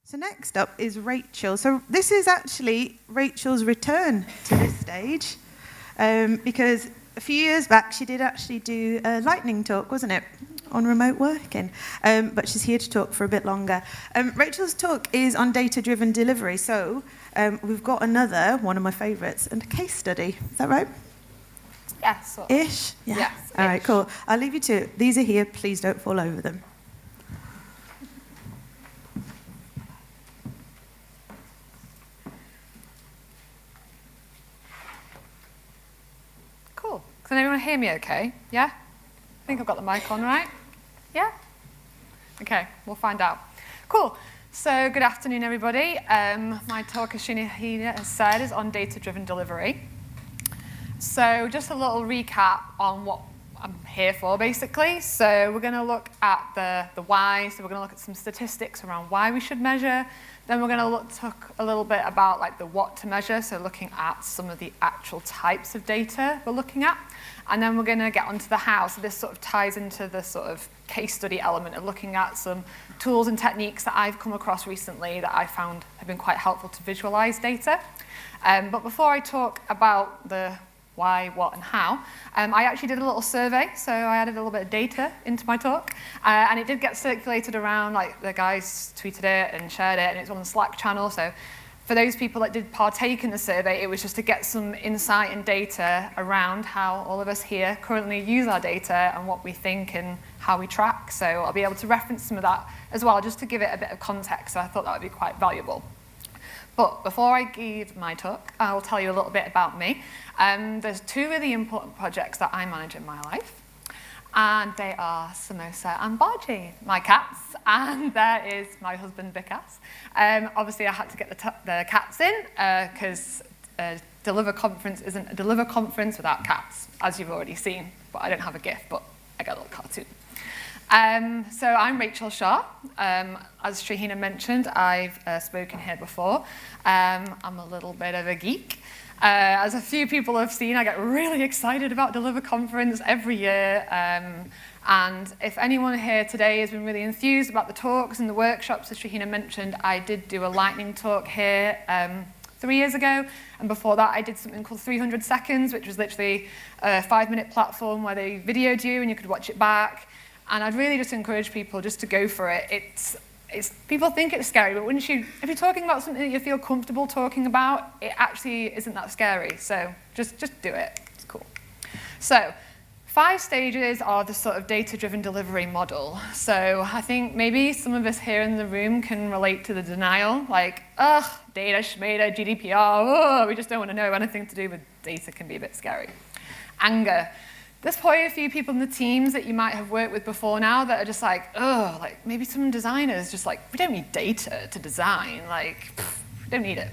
So next up is Rachel. So this is actually Rachel's return to this stage, because a few years back she did actually do a lightning talk, wasn't it, on remote working? But she's here to talk for a bit longer. Rachel's talk is on data-driven delivery. So we've got another, one of my favourites, and a case study. Is that right? Yes. Ish? Yeah. Yes. All right, cool. I'll leave you to it. These are here. Please don't fall over them. Cool. Can everyone hear me okay? Yeah? I think I've got the mic on, right? Yeah? Okay, we'll find out. Cool. So good afternoon, everybody. My talk, as Shahina has said, is on data-driven delivery. So just a little recap on what I'm here for, basically. So we're going to look at the why. So we're going to look at some statistics around why we should measure. Then we're going to talk a little bit about like the what to measure, so looking at some of the actual types of data we're looking at. And then we're going to get onto the how. So this sort of ties into the sort of case study element of looking at some tools and techniques that I've come across recently that I found have been quite helpful to visualize data. But before I talk about the why, what, and how, I actually did a little survey, so I added a little bit of data into my talk, and it did get circulated around, like the guys tweeted it and shared it, and it's on the Slack channel, so for those people that did partake in the survey, it was just to get some insight and data around how all of us here currently use our data and what we think and how we track, so I'll be able to reference some of that as well, just to give it a bit of context, so I thought that would be quite valuable. But before I give my talk, I'll tell you a little bit about me. There's two really important projects that I manage in my life, and they are Samosa and Bargy, my cats, and there is my husband, Vikas. Obviously, I had to get the cats in, because Deliver Conference isn't a Deliver Conference without cats, as you've already seen. But I don't have a GIF, but I got a little cartoon. So I'm Rachael Shah. As Shahina mentioned, I've spoken here before. I'm a little bit of a geek. As a few people have seen, I get really excited about Deliver Conference every year. And if anyone here today has been really enthused about the talks and the workshops, as Shahina mentioned, I did do a lightning talk here 3 years ago. And before that, I did something called 300 Seconds, which was literally a 5-minute platform where they videoed you and you could watch it back. And I'd really just encourage people just to go for it. People think it's scary, but if you're talking about something that you feel comfortable talking about, it actually isn't that scary. So just do it. It's cool. So 5 stages are the sort of data-driven delivery model. So I think maybe some of us here in the room can relate to the denial, like, ugh, data, schmata, GDPR, we just don't want to know anything to do with data can be a bit scary. Anger. There's probably a few people in the teams that you might have worked with before now that are just like, oh, like maybe some designers just like, we don't need data to design, like, we don't need it.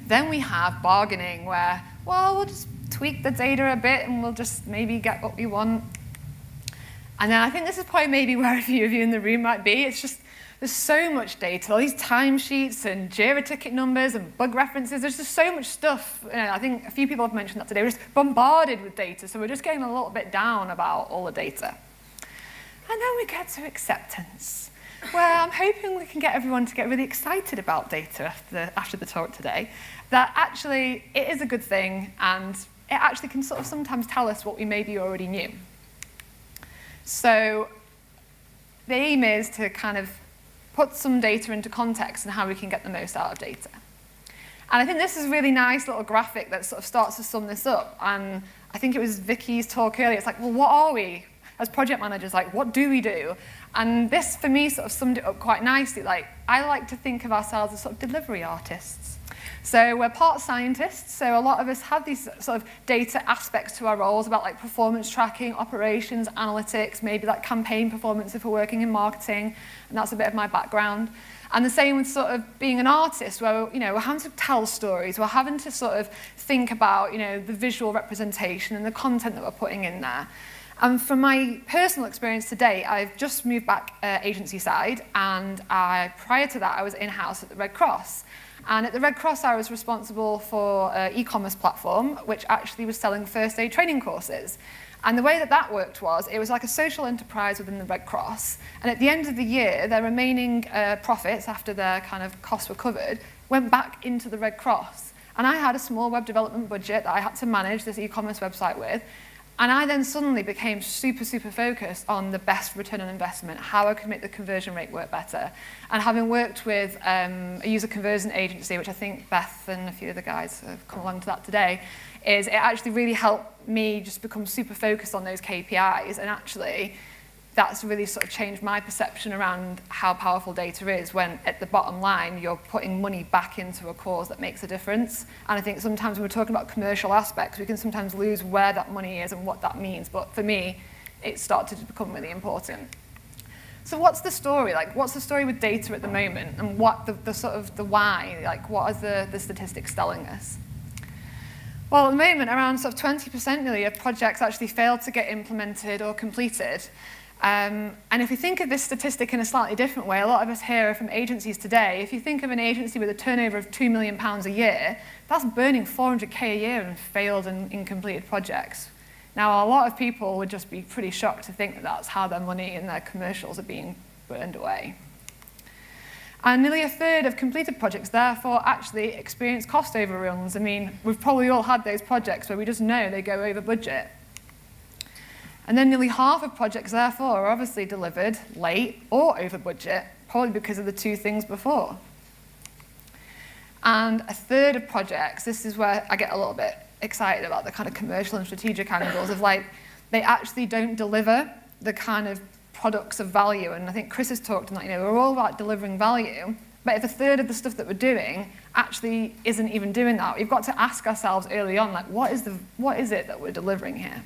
Then we have bargaining where, well, we'll just tweak the data a bit and we'll just maybe get what we want. And then I think this is probably maybe where a few of you in the room might be. It's just, there's so much data, all these timesheets and JIRA ticket numbers and bug references. There's just so much stuff. I think a few people have mentioned that today. We're just bombarded with data, so we're just getting a little bit down about all the data. And then we get to acceptance, where I'm hoping we can get everyone to get really excited about data after the talk today, that actually it is a good thing and it actually can sort of sometimes tell us what we maybe already knew. So the aim is to kind of put some data into context and how we can get the most out of data. And I think this is a really nice little graphic that sort of starts to sum this up. And I think it was Vicky's talk earlier. It's like, well, what are we as project managers? Like, what do we do? And this, for me, sort of summed it up quite nicely. Like, I like to think of ourselves as sort of delivery artists. So we're part scientists, so a lot of us have these sort of data aspects to our roles about like performance tracking, operations, analytics, maybe like campaign performance if we're working in marketing, and that's a bit of my background. And the same with sort of being an artist, where we're having to tell stories, we're having to sort of think about the visual representation and the content that we're putting in there. And from my personal experience today, I've just moved back agency side, and prior to that I was in-house at the Red Cross. And at the Red Cross, I was responsible for an e-commerce platform, which actually was selling first aid training courses. And the way that that worked was, it was like a social enterprise within the Red Cross. And at the end of the year, their remaining profits, after their kind of costs were covered, went back into the Red Cross. And I had a small web development budget that I had to manage this e-commerce website with. And I then suddenly became super, super focused on the best return on investment, how I could make the conversion rate work better. And having worked with a user conversion agency, which I think Beth and a few of the guys have come along to that today, is it actually really helped me just become super focused on those KPIs. And actually, that's really sort of changed my perception around how powerful data is when, at the bottom line, you're putting money back into a cause that makes a difference. And I think sometimes when we're talking about commercial aspects, we can sometimes lose where that money is and what that means. But for me, it started to become really important. So what's the story? Like, what's the story with data at the moment? And what the sort of the why? Like, what are the statistics telling us? Well, at the moment, around sort of 20% nearly of projects actually fail to get implemented or completed. And if we think of this statistic in a slightly different way, a lot of us here are from agencies today. If you think of an agency with a turnover of £2 million a year, that's burning 400k a year in failed and incompleted projects. Now, a lot of people would just be pretty shocked to think that that's how their money and their commercials are being burned away. And nearly a third of completed projects, therefore, actually experience cost overruns. I mean, we've probably all had those projects where we just know they go over budget. And then nearly half of projects, therefore, are obviously delivered late or over budget, probably because of the two things before. And a third of projects, this is where I get a little bit excited about the kind of commercial and strategic angles of, like, they actually don't deliver the kind of products of value. And I think Chris has talked on that, we're all about delivering value, but if a third of the stuff that we're doing actually isn't even doing that, we've got to ask ourselves early on, like, what is it that we're delivering here?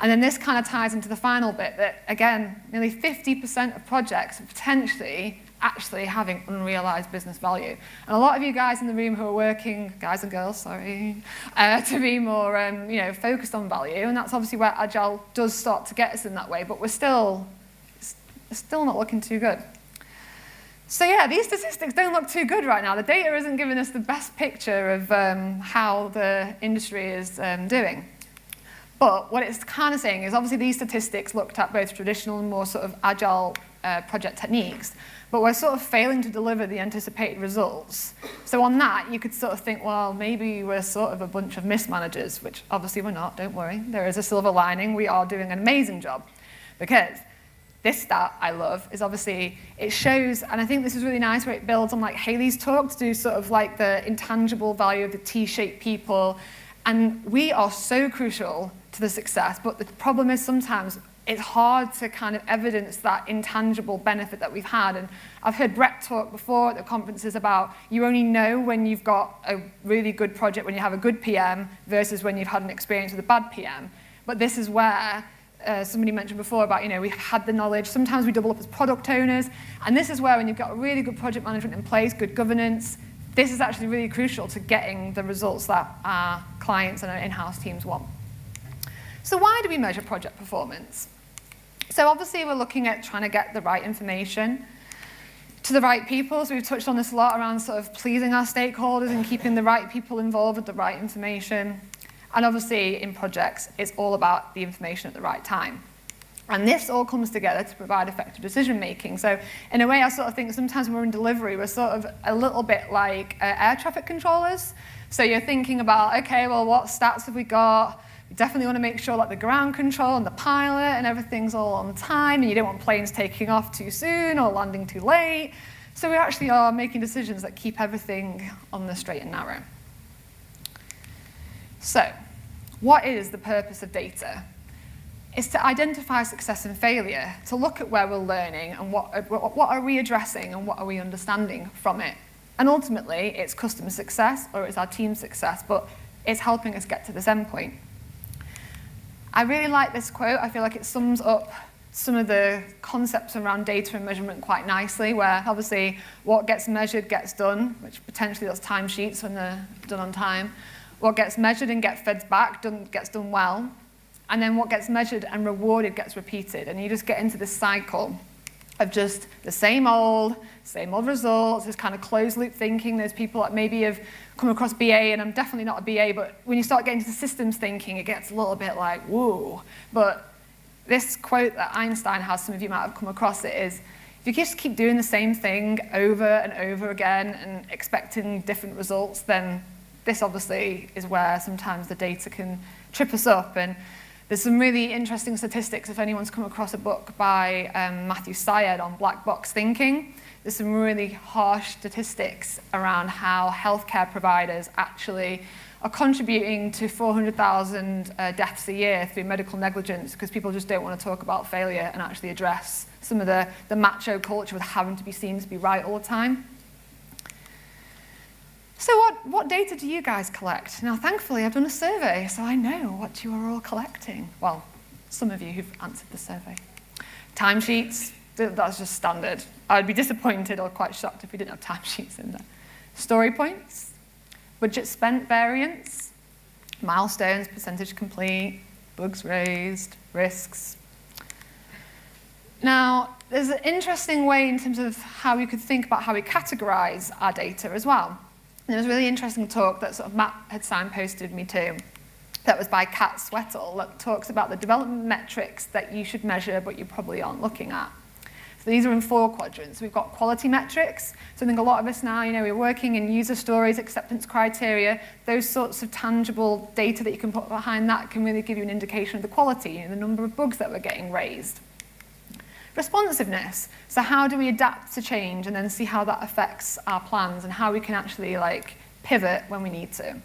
And then this kind of ties into the final bit that, again, nearly 50% of projects are potentially actually having unrealized business value. And a lot of you guys in the room who are working, guys and girls, sorry, to be more focused on value, and that's obviously where Agile does start to get us in that way, but we're still not looking too good. So yeah, these statistics don't look too good right now. The data isn't giving us the best picture of how the industry is doing. But what it's kind of saying is, obviously these statistics looked at both traditional and more sort of agile project techniques, but we're sort of failing to deliver the anticipated results. So on that, you could sort of think, well, maybe we're sort of a bunch of mismanagers, which obviously we're not, don't worry. There is a silver lining. We are doing an amazing job. Because this stat I love is obviously, it shows, and I think this is really nice where it builds on like Haley's talk to do sort of like the intangible value of the T-shaped people. And we are so crucial to the success, but the problem is sometimes it's hard to kind of evidence that intangible benefit that we've had. And I've heard Brett talk before at the conferences about you only know when you've got a really good project, when you have a good PM versus when you've had an experience with a bad PM. But this is where somebody mentioned before about, we've had the knowledge. Sometimes we double up as product owners. And this is where when you've got a really good project management in place, good governance, this is actually really crucial to getting the results that our clients and our in-house teams want. So why do we measure project performance? So obviously we're looking at trying to get the right information to the right people. So we've touched on this a lot around sort of pleasing our stakeholders and keeping the right people involved with the right information. And obviously in projects, it's all about the information at the right time. And this all comes together to provide effective decision making. So in a way, I sort of think sometimes when we're in delivery, we're sort of a little bit like air traffic controllers. So you're thinking about, okay, well, what stats have we got? You definitely want to make sure like the ground control and the pilot and everything's all on time, and you don't want planes taking off too soon or landing too late. So we actually are making decisions that keep everything on the straight and narrow. So what is the purpose of data? It's to identify success and failure, to look at where we're learning and what are we addressing and what are we understanding from it. And ultimately, it's customer success or it's our team success, but it's helping us get to this endpoint. I really like this quote. I feel like it sums up some of the concepts around data and measurement quite nicely, where obviously what gets measured gets done, which potentially that's timesheets when they're done on time. What gets measured and gets fed back gets done well. And then what gets measured and rewarded gets repeated. And you just get into this cycle of just the same old, same old results, this kind of closed loop thinking. There's people that maybe have come across BA, and I'm definitely not a BA, but when you start getting into systems thinking, it gets a little bit like, whoa. But this quote that Einstein has, some of you might have come across it, is, if you just keep doing the same thing over and over again and expecting different results, then this obviously is where sometimes the data can trip us up. And there's some really interesting statistics if anyone's come across a book by Matthew Syed on black box thinking. There's some really harsh statistics around how healthcare providers actually are contributing to 400,000 deaths a year through medical negligence, because people just don't want to talk about failure and actually address some of the macho culture with having to be seen to be right all the time. So what data do you guys collect? Now, thankfully, I've done a survey, so I know what you are all collecting. Well, some of you who've answered the survey. Timesheets, that's just standard. I'd be disappointed or quite shocked if we didn't have timesheets in there. Story points, budget spent variance, milestones, percentage complete, bugs raised, risks. Now, there's an interesting way in terms of how we could think about how we categorize our data as well. There was a really interesting talk that sort of Matt had signposted me to, that was by Kat Swetel, that talks about the development metrics that you should measure but you probably aren't looking at. So these are in 4 quadrants. We've got quality metrics. So I think a lot of us now, we're working in user stories, acceptance criteria, those sorts of tangible data that you can put behind that can really give you an indication of the quality and the number of bugs that we're getting raised. Responsiveness. So how do we adapt to change and then see how that affects our plans and how we can actually pivot when we need to.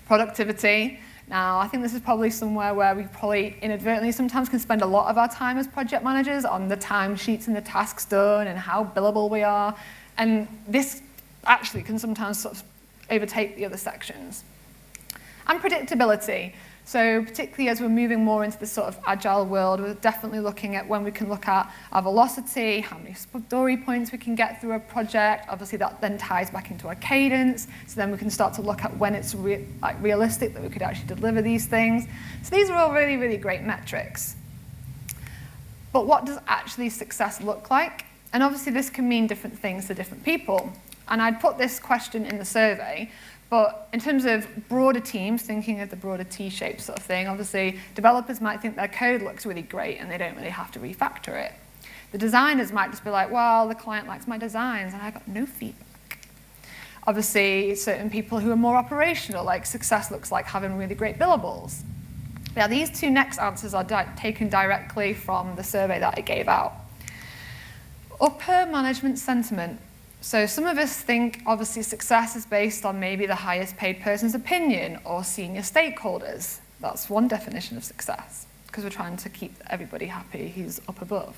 Productivity. Now, I think this is probably somewhere where we probably inadvertently sometimes can spend a lot of our time as project managers on the timesheets and the tasks done and how billable we are. And this actually can sometimes sort of overtake the other sections. And predictability. So particularly as we're moving more into this sort of agile world, we're definitely looking at when we can look at our velocity, how many story points we can get through a project. Obviously that then ties back into our cadence. So then we can start to look at when it's realistic that we could actually deliver these things. So these are all really, really great metrics. But what does actually success look like? And obviously this can mean different things to different people. And I'd put this question in the survey. But in terms of broader teams, thinking of the broader T-shaped sort of thing, obviously developers might think their code looks really great and they don't really have to refactor it. The designers might just be like, well, the client likes my designs and I got no feedback. Obviously, certain people who are more operational, like success looks like having really great billables. Now, these 2 next answers are taken directly from the survey that I gave out. Upper management sentiment. So some of us think, obviously, success is based on maybe the highest paid person's opinion or senior stakeholders. That's one definition of success, because we're trying to keep everybody happy who's up above.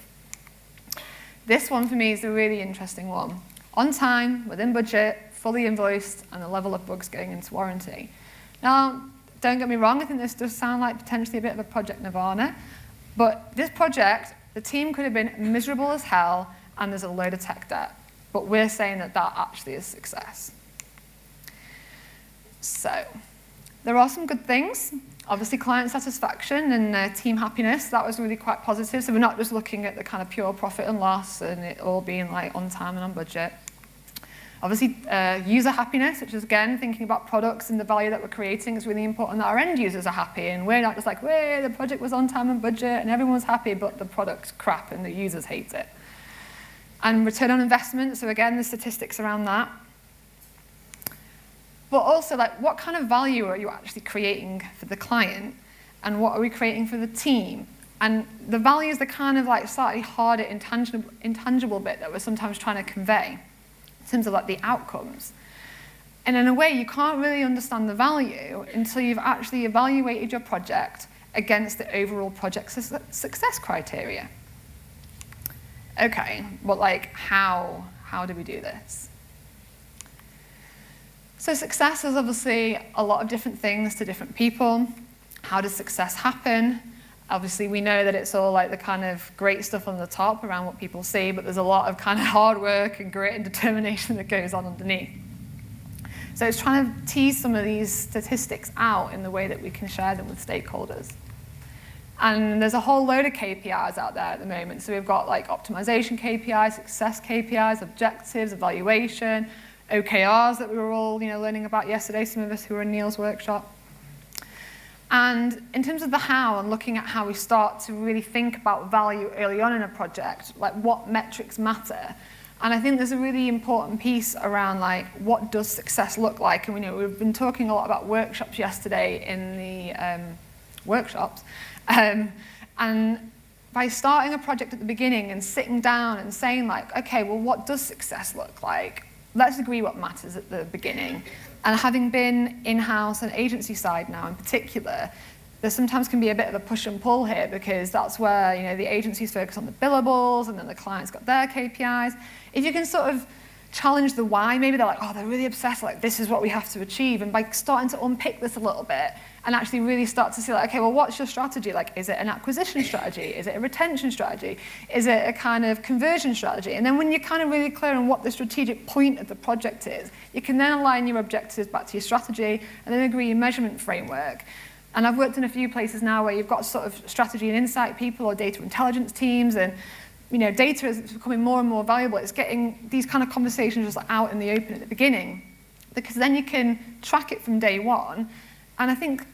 This one, for me, is a really interesting one. On time, within budget, fully invoiced, and the level of bugs going into warranty. Now, don't get me wrong, I think this does sound like potentially a bit of a project nirvana, but this project, the team could have been miserable as hell, and there's a load of tech debt. But we're saying that that actually is success. So there are some good things. Obviously, client satisfaction and team happiness, that was really quite positive. So we're not just looking at the kind of pure profit and loss and it all being on time and on budget. Obviously, user happiness, which is, again, thinking about products and the value that we're creating, is really important that our end users are happy. And we're not just like, well, the project was on time and budget and everyone's happy, but the product's crap and the users hate it. And return on investment, so again, the statistics around that. But also, what kind of value are you actually creating for the client? And what are we creating for the team? And the value is the kind of slightly harder, intangible bit that we're sometimes trying to convey in terms of the outcomes. And in a way, you can't really understand the value until you've actually evaluated your project against the overall project success criteria. Okay, well, how do we do this? So success is obviously a lot of different things to different people. How does success happen? Obviously, we know that it's all the kind of great stuff on the top around what people see, but there's a lot of kind of hard work and grit and determination that goes on underneath. So it's trying to tease some of these statistics out in the way that we can share them with stakeholders. And there's a whole load of KPIs out there at the moment. So we've got like optimization KPIs, success KPIs, objectives, evaluation, OKRs that we were all learning about yesterday, some of us who were in Neil's workshop. And in terms of the how and looking at how we start to really think about value early on in a project, like what metrics matter. And I think there's a really important piece around like what does success look like. And we've been talking a lot about workshops yesterday in the workshops. And by starting a project at the beginning and sitting down and saying like, okay, well, what does success look like? Let's agree what matters at the beginning. And having been in-house and agency side now in particular, there sometimes can be a bit of a push and pull here because that's where the agencies focus on the billables and then the client's got their KPIs. If you can sort of challenge the why, maybe they're like, oh, they're really obsessed, like this is what we have to achieve. And by starting to unpick this a little bit and actually really start to see like, okay, well, what's your strategy? Like, is it an acquisition strategy? Is it a retention strategy? Is it a kind of conversion strategy? And then when you're kind of really clear on what the strategic point of the project is, you can then align your objectives back to your strategy and then agree your measurement framework. And I've worked in a few places now where you've got sort of strategy and insight people or data intelligence teams, and data is becoming more and more valuable. It's getting these kind of conversations just out in the open at the beginning, because then you can track it from day one. And I think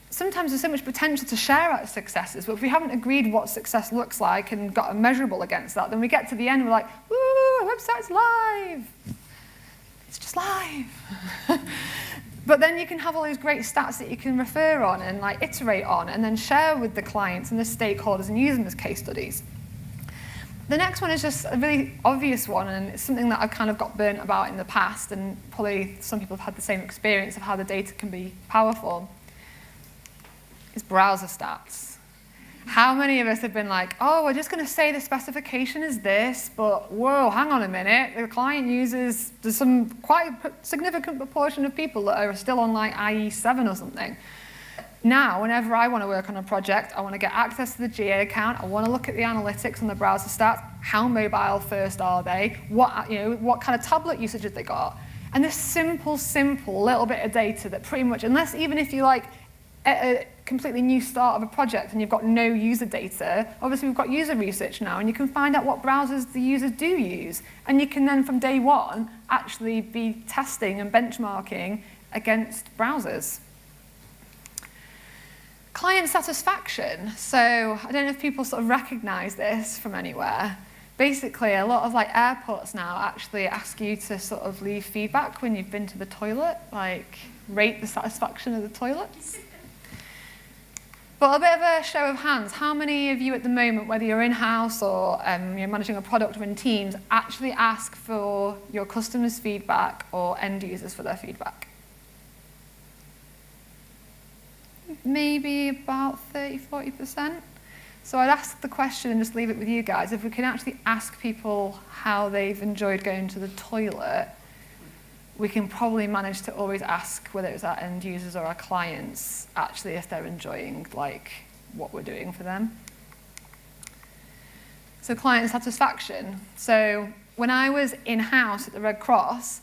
sometimes there's so much potential to share our successes, but if we haven't agreed what success looks like and got a measurable against that, then we get to the end and we're like, woo, our website's live. It's just live. But then you can have all those great stats that you can refer on and like iterate on and then share with the clients and the stakeholders and use them as case studies. The next one is just a really obvious one, and it's something that I've kind of got burnt about in the past, and probably some people have had the same experience of how the data can be powerful, is browser stats. How many of us have been like, oh, we're just going to say the specification is this, but whoa, hang on a minute, the client uses, there's some quite significant proportion of people that are still on like IE7 or something. Now, whenever I want to work on a project, I want to get access to the GA account, I want to look at the analytics on the browser stats, how mobile first are they, what kind of tablet usage have they got, and this simple little bit of data that pretty much, unless even if you like at a completely new start of a project and you've got no user data, obviously we've got user research now and you can find out what browsers the users do use, and you can then from day one actually be testing and benchmarking against browsers. Client satisfaction. So I don't know if people sort of recognize this from anywhere. Basically, a lot of like airports now actually ask you to sort of leave feedback when you've been to the toilet, like rate the satisfaction of the toilets. But a bit of a show of hands, how many of you at the moment, whether you're in-house or you're managing a product or in teams, actually ask for your customers' feedback or end users for their feedback? Maybe about 30–40%. So I'd ask the question and just leave it with you guys. If we can actually ask people how they've enjoyed going to the toilet, we can probably manage to always ask whether it's our end users or our clients actually if they're enjoying like what we're doing for them. So client satisfaction. So when I was in-house at the Red Cross,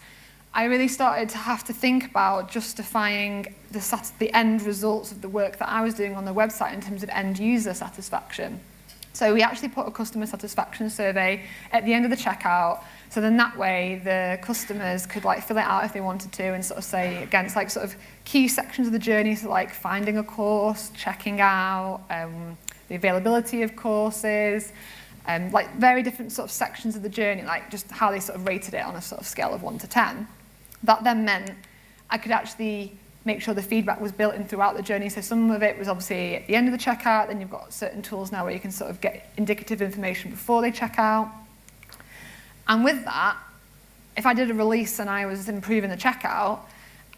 I really started to have to think about justifying the end results of the work that I was doing on the website in terms of end user satisfaction. So we actually put a customer satisfaction survey at the end of the checkout. So then that way the customers could like fill it out if they wanted to and sort of say against like sort of key sections of the journey, so like finding a course, checking out, the availability of courses, like very different sort of sections of the journey, like just how they sort of rated it on a sort of scale of 1 to 10. That then meant I could actually make sure the feedback was built in throughout the journey. So some of it was obviously at the end of the checkout, then you've got certain tools now where you can sort of get indicative information before they check out. And with that, if I did a release and I was improving the checkout,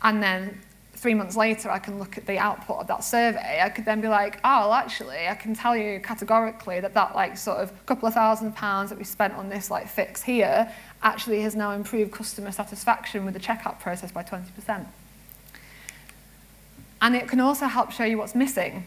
and then 3 months later I can look at the output of that survey, I could then be like, oh, well, actually, I can tell you categorically that like sort of couple of £1,000 that we spent on this like fix here actually has now improved customer satisfaction with the checkout process by 20%. And it can also help show you what's missing.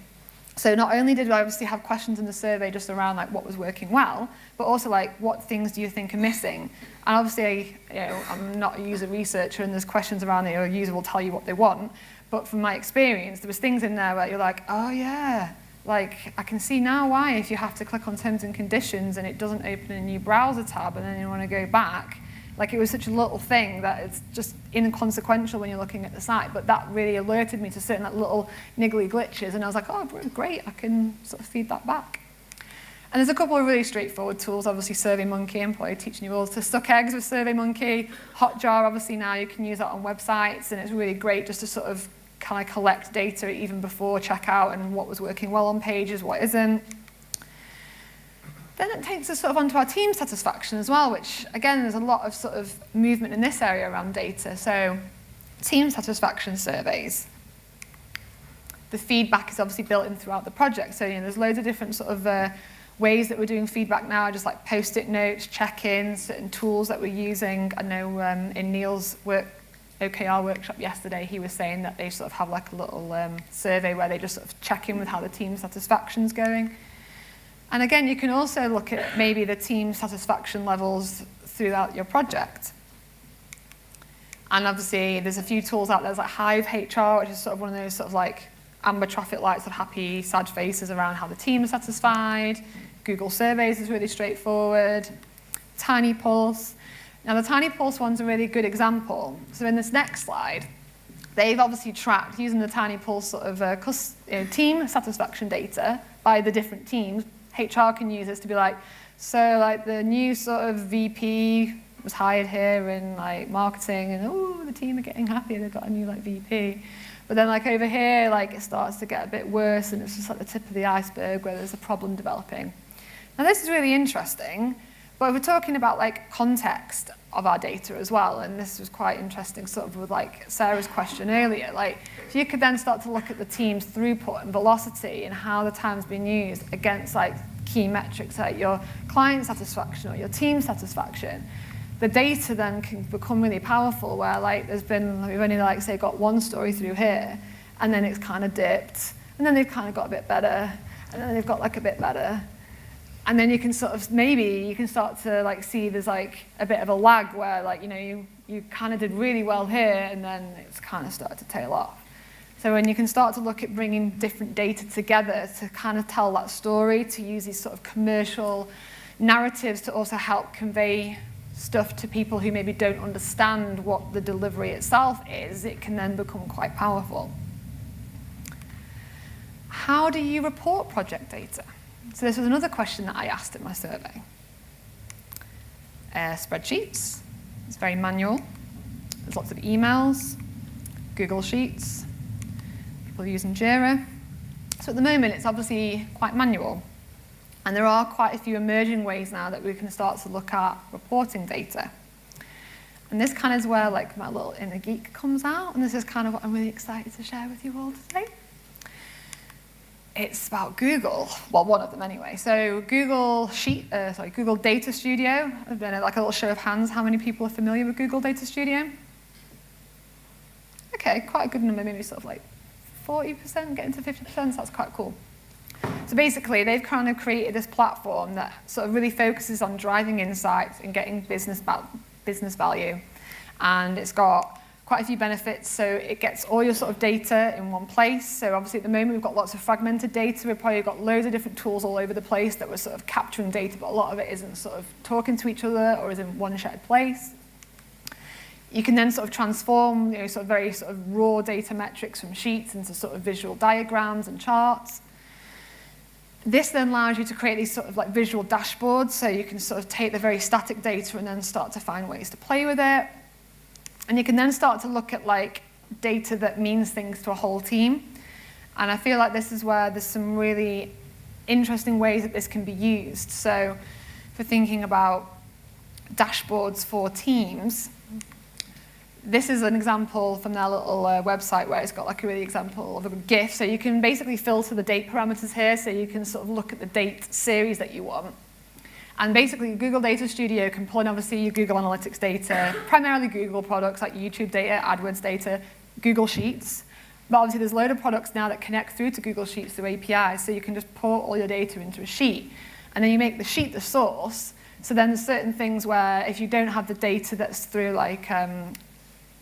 So not only did I obviously have questions in the survey just around like what was working well, but also like what things do you think are missing? And obviously, I'm not a user researcher and there's questions around that a user will tell you what they want. But from my experience, there was things in there where you're like, oh yeah, like, I can see now why if you have to click on terms and conditions and it doesn't open a new browser tab and then you want to go back, like it was such a little thing that it's just inconsequential when you're looking at the site, but that really alerted me to certain like, little niggly glitches, and I was like, oh, great, I can sort of feed that back. And there's a couple of really straightforward tools, obviously SurveyMonkey, I'm probably teaching you all to suck eggs with SurveyMonkey. Hotjar, obviously now you can use that on websites, and it's really great just to sort of kind of collect data even before checkout and what was working well on pages, what isn't. Then it takes us sort of onto our team satisfaction as well, which again, there's a lot of sort of movement in this area around data. So team satisfaction surveys. The feedback is obviously built in throughout the project. So there's loads of different sort of ways that we're doing feedback now, just like post-it notes, check-ins, certain tools that we're using. I know in Neil's OKR workshop yesterday, he was saying that they sort of have like a little survey where they just sort of check in with how the team satisfaction's going. And again, you can also look at maybe the team satisfaction levels throughout your project. And obviously, there's a few tools out there, there's like Hive HR, which is sort of one of those sort of like amber traffic lights of happy, sad faces around how the team is satisfied. Google Surveys is really straightforward. Tiny Pulse. Now, the Tiny Pulse one's a really good example. So in this next slide, they've obviously tracked, using the Tiny Pulse sort of team satisfaction data by the different teams. HR can use this to be like, so like the new sort of VP was hired here in like marketing, and oh, the team are getting happy, they've got a new like VP. But then like over here, like it starts to get a bit worse, and it's just like the tip of the iceberg where there's a problem developing. Now this is really interesting, but we're talking about like context of our data as well, and this was quite interesting sort of with like Sarah's question earlier. Like, if you could then start to look at the team's throughput and velocity and how the time's been used against like key metrics like your client satisfaction or your team satisfaction, the data then can become really powerful where like we've only like say got one story through here, and then it's kind of dipped, and then they've kind of got a bit better, and then they've got like a bit better. And then you can sort of, maybe you can start to like see there's like a bit of a lag where like, you kind of did really well here and then it's kind of started to tail off. So when you can start to look at bringing different data together to kind of tell that story, to use these sort of commercial narratives to also help convey stuff to people who maybe don't understand what the delivery itself is, it can then become quite powerful. How do you report project data? So this was another question that I asked in my survey. Spreadsheets, it's very manual. There's lots of emails, Google Sheets, people using Jira. So at the moment, it's obviously quite manual. And there are quite a few emerging ways now that we can start to look at reporting data. And this kind of is where like my little inner geek comes out, and this is kind of what I'm really excited to share with you all today. It's about Google, well, one of them anyway. So Google Data Studio. I've done like a little show of hands. How many people are familiar with Google Data Studio? Okay, quite a good number, maybe sort of like 40%, getting to 50%, so that's quite cool. So basically, they've kind of created this platform that sort of really focuses on driving insights and getting business value. And it's got quite a few benefits. So it gets all your sort of data in one place. So obviously at the moment we've got lots of fragmented data. We've probably got loads of different tools all over the place that we're sort of capturing data, but a lot of it isn't sort of talking to each other or is in one shared place. You can then sort of transform sort of very sort of raw data metrics from sheets into sort of visual diagrams and charts. This then allows you to create these sort of like visual dashboards, so you can sort of take the very static data and then start to find ways to play with it. And you can then start to look at like data that means things to a whole team. And I feel like this is where there's some really interesting ways that this can be used. So for thinking about dashboards for teams, this is an example from their little website where it's got like a really example of a GIF. So you can basically filter the date parameters here, so you can sort of look at the date series that you want. And basically, Google Data Studio can pull in, obviously, your Google Analytics data, primarily Google products like YouTube data, AdWords data, Google Sheets. But obviously, there's a load of products now that connect through to Google Sheets through APIs, so you can just pull all your data into a sheet. And then you make the sheet the source. So then there's certain things where if you don't have the data that's through like an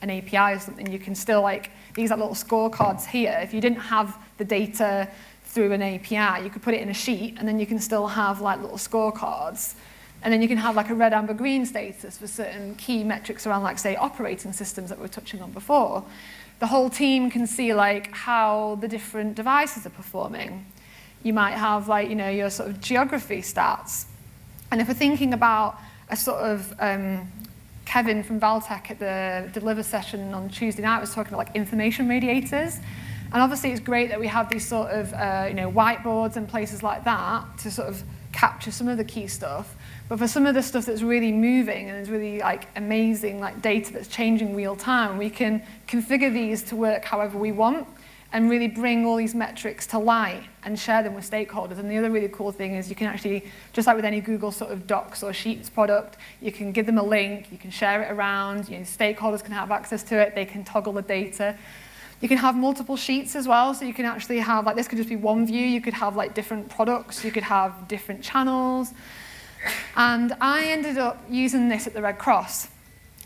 API or something, you can still like, these are little scorecards here. If you didn't have the data through an API. You could put it in a sheet, and then you can still have like little scorecards. And then you can have like a red, amber, green status for certain key metrics around, like, say, operating systems that we were touching on before. The whole team can see like how the different devices are performing. You might have like, your sort of geography stats. And if we're thinking about a sort of, Kevin from Valtech at the Deliver session on Tuesday night was talking about like information radiators. And obviously it's great that we have these sort of, whiteboards and places like that to sort of capture some of the key stuff. But for some of the stuff that's really moving and is really like amazing, like data that's changing real time, we can configure these to work however we want and really bring all these metrics to light and share them with stakeholders. And the other really cool thing is you can actually, just like with any Google sort of Docs or Sheets product, you can give them a link, you can share it around, stakeholders can have access to it, they can toggle the data. You can have multiple sheets as well, so you can actually have, like, this could just be one view, you could have like different products, you could have different channels. And I ended up using this at the Red Cross.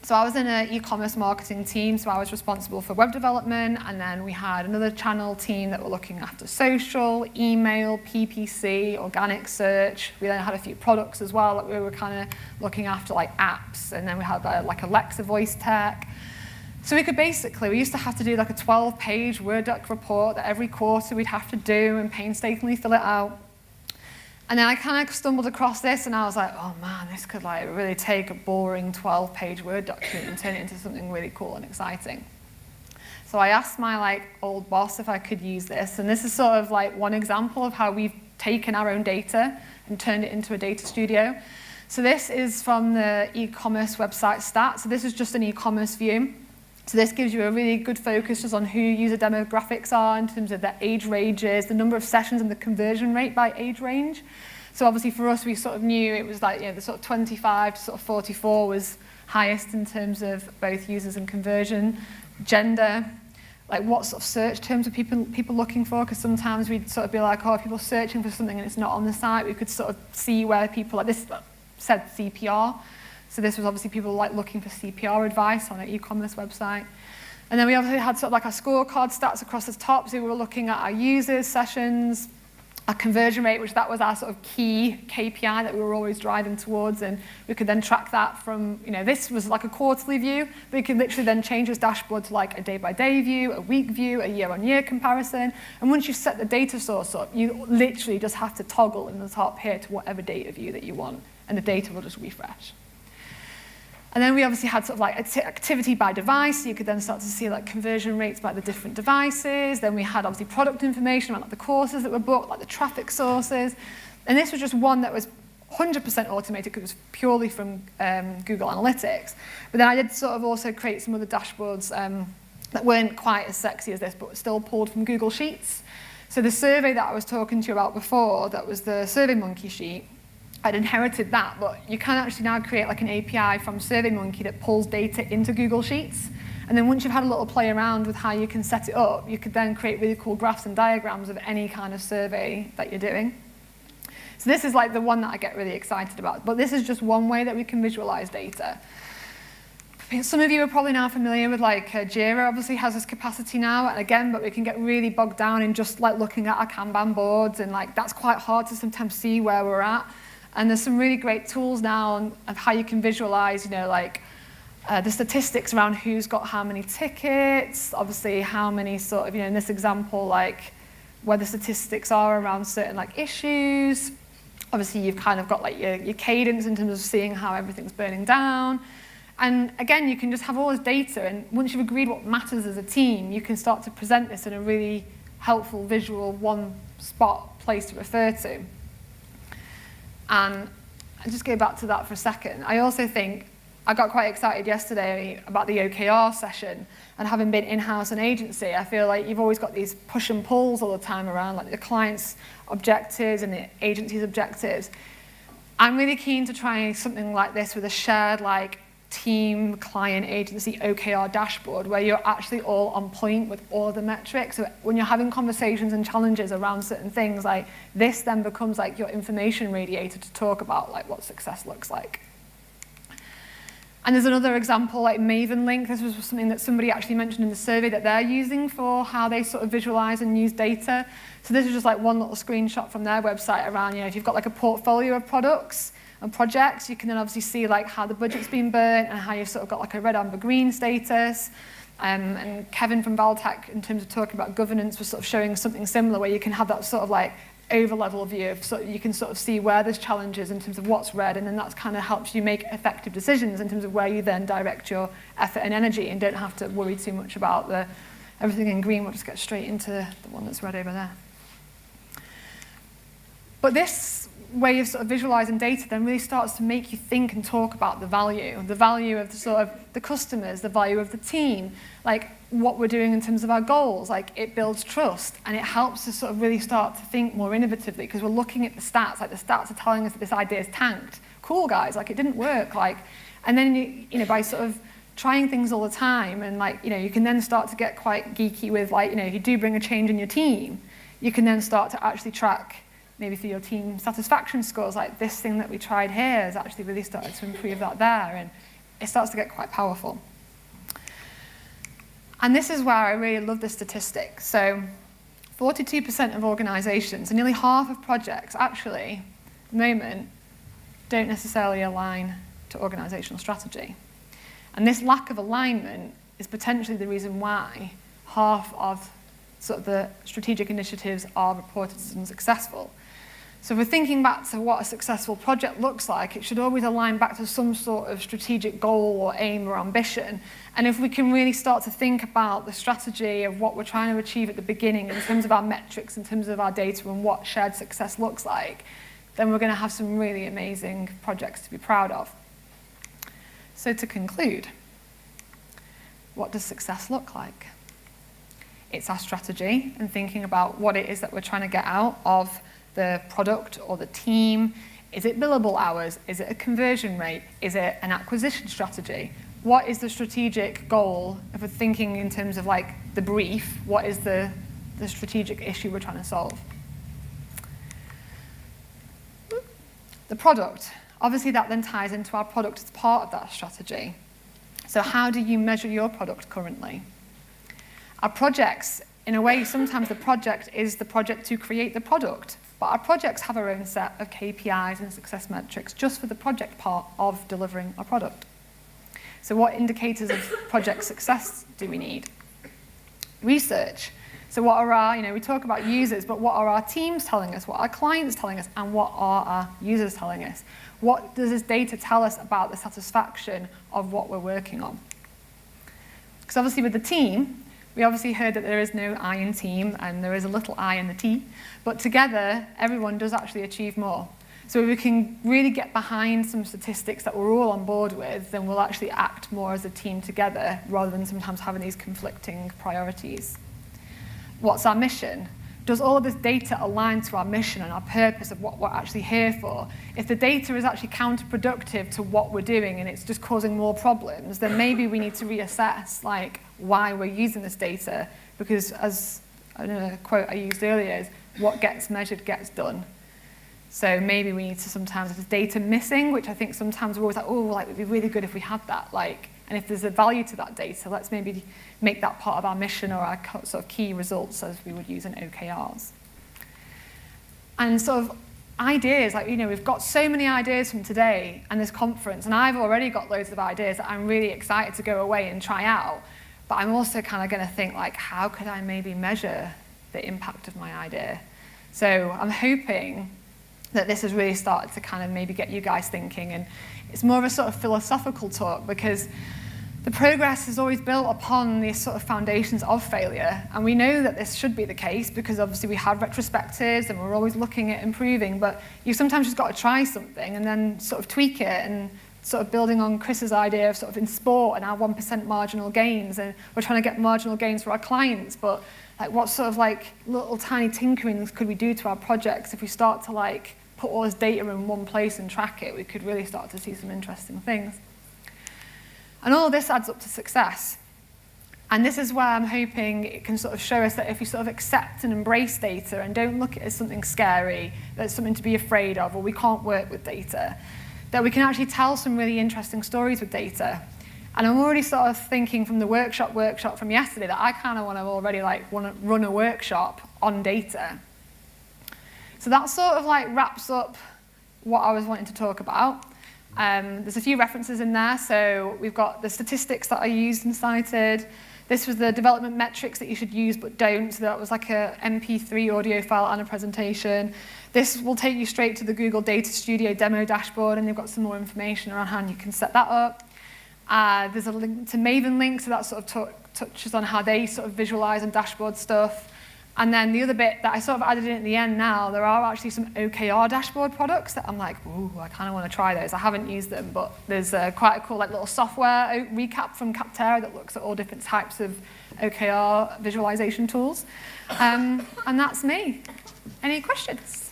So I was in an e-commerce marketing team, so I was responsible for web development, and then we had another channel team that were looking after social, email, PPC, organic search. We then had a few products as well that we were kind of looking after, like apps, and then we had like Alexa voice tech. So we used to have to do like a 12-page Word doc report that every quarter we'd have to do and painstakingly fill it out. And then I kind of stumbled across this and I was like, oh man, this could like really take a boring 12-page Word document and turn it into something really cool and exciting. So I asked my like old boss if I could use this, and this is sort of like one example of how we've taken our own data and turned it into a data studio. So this is from the e-commerce website stats. So this is just an e-commerce view. So this gives you a really good focus just on who user demographics are in terms of their age ranges, the number of sessions and the conversion rate by age range. So obviously for us, we sort of knew it was like, the sort of 25 to sort of 44 was highest in terms of both users and conversion. Gender, like what sort of search terms are people looking for? Because sometimes we'd sort of be like, oh, people searching for something and it's not on the site. We could sort of see where people, like this said CPR. So this was obviously people like looking for CPR advice on an e-commerce website. And then we obviously had sort of like our scorecard stats across the top. So we were looking at our users, sessions, our conversion rate, which that was our sort of key KPI that we were always driving towards. And we could then track that from, this was like a quarterly view. But we could literally then change this dashboard to like a day-by-day view, a week view, a year-on-year comparison. And once you set the data source up, you literally just have to toggle in the top here to whatever data view that you want. And the data will just refresh. And then we obviously had sort of like activity by device. So you could then start to see like conversion rates by the different devices. Then we had obviously product information about like the courses that were booked, like the traffic sources. And this was just one that was 100% automated because it was purely from Google Analytics. But then I did sort of also create some other dashboards that weren't quite as sexy as this, but still pulled from Google Sheets. So the survey that I was talking to you about before, that was the SurveyMonkey sheet, I'd inherited that, but you can actually now create like an API from SurveyMonkey that pulls data into Google Sheets. And then once you've had a little play around with how you can set it up, you could then create really cool graphs and diagrams of any kind of survey that you're doing. So this is like the one that I get really excited about. But this is just one way that we can visualize data. Some of you are probably now familiar with like Jira obviously has this capacity now, and again, but we can get really bogged down in just like looking at our Kanban boards, and like that's quite hard to sometimes see where we're at. And there's some really great tools now of how you can visualize, the statistics around who's got how many tickets, obviously how many sort of, in this example, like where the statistics are around certain like issues. Obviously you've kind of got like your cadence in terms of seeing how everything's burning down. And again, you can just have all this data, and once you've agreed what matters as a team, you can start to present this in a really helpful visual one-spot place to refer to. And I'll just go back to that for a second. I also think I got quite excited yesterday about the OKR session, and having been in-house and agency, I feel like you've always got these push and pulls all the time around, like the client's objectives and the agency's objectives. I'm really keen to try something like this with a shared like team, client, agency, OKR dashboard where you're actually all on point with all the metrics. So when you're having conversations and challenges around certain things, like this then becomes like your information radiator to talk about like what success looks like. And there's another example like Maven Link. This was something that somebody actually mentioned in the survey that they're using for how they sort of visualize and use data. So this is just like one little screenshot from their website around, if you've got like a portfolio of products and projects, you can then obviously see like how the budget's been burnt and how you've sort of got like a red, amber, green status. And Kevin from Valtech, in terms of talking about governance, was sort of showing something similar where you can have that sort of like over-level view of you can sort of see where there's challenges in terms of what's red, and then that kind of helps you make effective decisions in terms of where you then direct your effort and energy and don't have to worry too much about everything in green. We'll just get straight into the one that's red over there. But this way of sort of visualizing data then really starts to make you think and talk about the value of the sort of the customers, the value of the team, like what we're doing in terms of our goals. Like it builds trust and it helps us sort of really start to think more innovatively because we're looking at the stats. Like the stats are telling us that this idea is tanked. Cool, guys, like it didn't work. Like, and then by sort of trying things all the time and you can then start to get quite geeky with if you do bring a change in your team, you can then start to actually track maybe through your team satisfaction scores, like this thing that we tried here has actually really started to improve that there, and it starts to get quite powerful. And this is where I really love this statistic. So 42% of organizations, and nearly half of projects actually, at the moment, don't necessarily align to organizational strategy. And this lack of alignment is potentially the reason why half of sort of the strategic initiatives are reported as unsuccessful. So if we're thinking back to what a successful project looks like, it should always align back to some sort of strategic goal or aim or ambition. And if we can really start to think about the strategy of what we're trying to achieve at the beginning in terms of our metrics, in terms of our data and what shared success looks like, then we're going to have some really amazing projects to be proud of. So to conclude, what does success look like? It's our strategy and thinking about what it is that we're trying to get out of the product or the team. Is it billable hours? Is it a conversion rate? Is it an acquisition strategy? What is the strategic goal? If we're thinking in terms of like the brief, what is the strategic issue we're trying to solve? The product. Obviously that then ties into our product as part of that strategy. So how do you measure your product currently? Our projects, in a way, sometimes the project is the project to create the product, but our projects have our own set of KPIs and success metrics just for the project part of delivering a product. So what indicators of project success do we need? Research. So what are our, we talk about users, but what are our teams telling us? What are our clients telling us? And what are our users telling us? What does this data tell us about the satisfaction of what we're working on? Because obviously with the team, we obviously heard that there is no I in team and there is a little I in the T, but together everyone does actually achieve more. So if we can really get behind some statistics that we're all on board with, then we'll actually act more as a team together rather than sometimes having these conflicting priorities. What's our mission? Does all of this data align to our mission and our purpose of what we're actually here for? If the data is actually counterproductive to what we're doing and it's just causing more problems, then maybe we need to reassess why we're using this data, because as a quote I used earlier is, what gets measured gets done. So maybe we need to sometimes, if there's data missing, which I think sometimes we're always it'd be really good if we had that, and if there's a value to that data, let's maybe make that part of our mission or our sort of key results as we would use in OKRs. And sort of ideas, we've got so many ideas from today and this conference, and I've already got loads of ideas that I'm really excited to go away and try out, but I'm also kind of going to think, how could I maybe measure the impact of my idea? So I'm hoping that this has really started to kind of maybe get you guys thinking, and it's more of a sort of philosophical talk because the progress is always built upon these sort of foundations of failure, and we know that this should be the case because obviously we have retrospectives and we're always looking at improving, but you've sometimes just got to try something and then sort of tweak it, and sort of building on Chris's idea of sort of in sport and our 1% marginal gains, and we're trying to get marginal gains for our clients, but what sort of little tiny tinkerings could we do to our projects if we start to put all this data in one place and track it? We could really start to see some interesting things. And all of this adds up to success. And this is where I'm hoping it can sort of show us that if we sort of accept and embrace data and don't look at it as something scary, that's something to be afraid of, or we can't work with data, that we can actually tell some really interesting stories with data. And I'm already sort of thinking from the workshop from yesterday that I kind of want to run a workshop on data. So that sort of like wraps up what I was wanting to talk about. There's a few references in there. So we've got the statistics that I used and cited. This was the development metrics that you should use but don't. So that was like a MP3 audio file and a presentation. This will take you straight to the Google Data Studio demo dashboard, and they've got some more information around how you can set that up. There's a link to Maven link, so that sort of touches on how they sort of visualize and dashboard stuff. And then the other bit that I sort of added in at the end now, there are actually some OKR dashboard products that I'm like, ooh, I kind of want to try those. I haven't used them, but there's quite a cool like little software recap from Capterra that looks at all different types of OKR visualization tools. And that's me. Any questions?